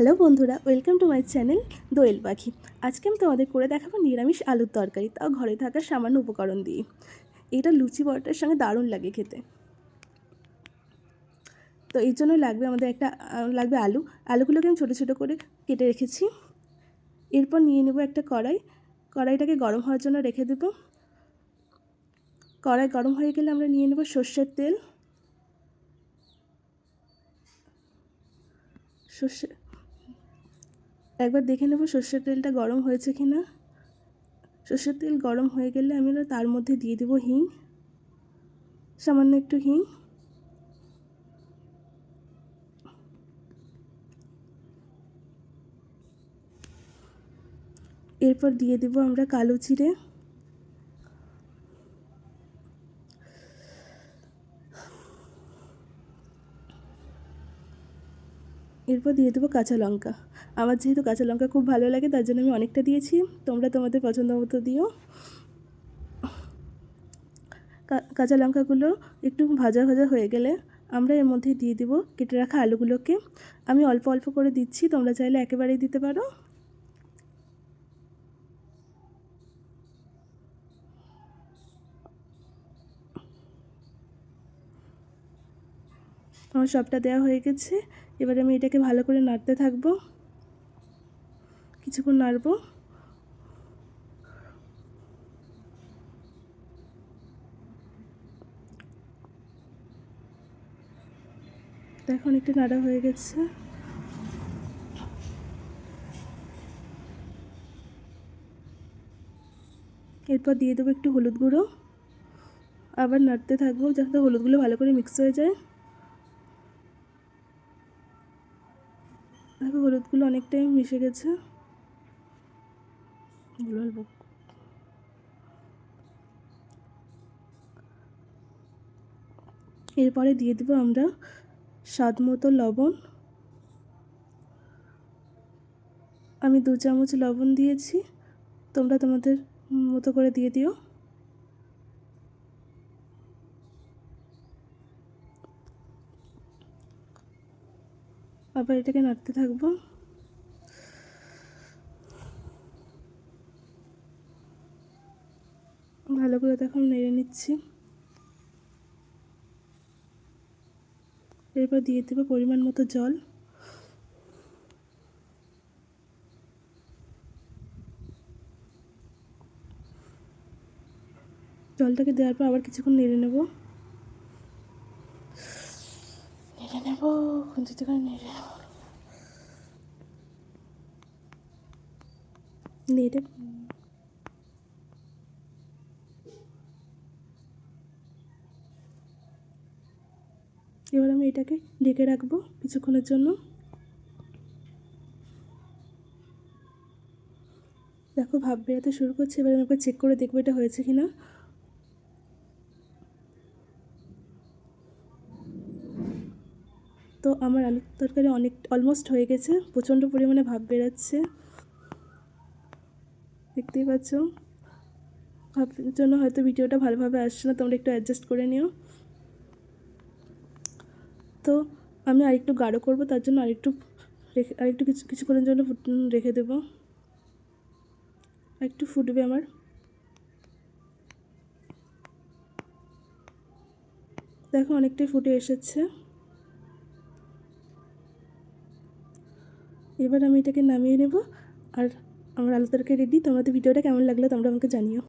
Hello বন্ধুরা, welcome to my channel দোয়েল পাখি। আজকে আমি তোমাদের করে দেখাবো নিরামিষ আলুর তরকারি, তাও ঘরে থাকা সামান্য উপকরণ দিয়ে। এটা লুচি পরোটার সঙ্গে দারুণ লাগে খেতে। তো এর জন্য লাগবে আমাদের লাগবে আলুগুলোকে আমি ছোটো ছোটো করে কেটে রেখেছি। এরপর নিয়ে নেব একটা কড়াইটাকে গরম হওয়ার জন্য রেখে দেব। কড়াই গরম হয়ে গেলে আমরা নিয়ে নেব সর্ষের তেল। একবার দেখে নেব সর্ষের তেলটা গরম হয়েছে কি না। সর্ষের তেল গরম হয়ে গেলে আমি তার মধ্যে দিয়ে দেবো হিং, সামান্য একটু হিং। এরপর দিয়ে দেব আমরা কালো জিরে, এরপর দিয়ে দেবো কাঁচা লঙ্কা। আমার যেহেতু কাঁচা লঙ্কা খুব ভালো লাগে তার জন্য আমি অনেকটা দিয়েছি, তোমরা তোমাদের পছন্দ মতো দিও। কাঁচা লঙ্কাগুলো একটু ভাজা ভাজা হয়ে গেলে আমরা এর মধ্যে দিয়ে দেবো কেটে রাখা আলুগুলোকে। আমি অল্প অল্প করে দিচ্ছি, তোমরা চাইলে একেবারেই দিতে পারো। আমার সবটা দেওয়া হয়ে গেছে। এবার আমি এটাকে ভালো করে নাড়তে থাকবো, কিছুক্ষণ নাড়বো। দেখো অনেকটা নাড়া হয়ে গেছে। এরপর দিয়ে দেবো একটু হলুদ গুঁড়ো, আবার নাড়তে থাকবো যাতে হলুদগুলো ভালো করে মিক্স হয়ে যায়। দেখো হলুদগুলো অনেকটাই মিশে গেছে। এরপরে দিয়ে দেবো আমরা স্বাদ মতো লবণ। আমি 2 চামচ লবণ দিয়েছি, তোমরা তোমাদের মতো করে দিয়ে দিও। আবার এটাকে নাড়তে থাকবো। ভালো করে দেখো নেড়ে নিচ্ছি। এরপর দিয়ে দেবো পরিমাণ মতো জল। জলটাকে দেওয়ার পর আবার কিছুক্ষণ নেড়ে নেব। খুন্তিতে করে নেড়ে এবার আমি এটাকে ঢেকে রাখবো কিছুক্ষণের জন্য। দেখো ভাপ বেরোতে শুরু করছে, এবার আমি একবার চেক করে দেখবো এটা হয়েছে কিনা। তো আমার আলুর তরকারি অলমোস্ট হয়ে গেছে, প্রচণ্ড পরিমাণে ভাপ বেরোচ্ছে, দেখতেই পাচ্ছ। ভাপের জন্য হয়তো ভিডিওটা ভালোভাবে আসছে না, তোমরা একটু অ্যাডজাস্ট করে নিও। তো আমি আরেকটু গাঢ় করবো, তার জন্য আরেকটু কিছুক্ষণের জন্য রেখে দেবো। একটু ফুটবে আমার। দেখো অনেকটাই ফুটে এসেছে। এবার আমি এটাকে নামিয়ে নেব। আর আমার আলু তরকারি রেডি। তোমাদের ভিডিওটা কেমন লাগলো তোমরা আমাকে জানিও।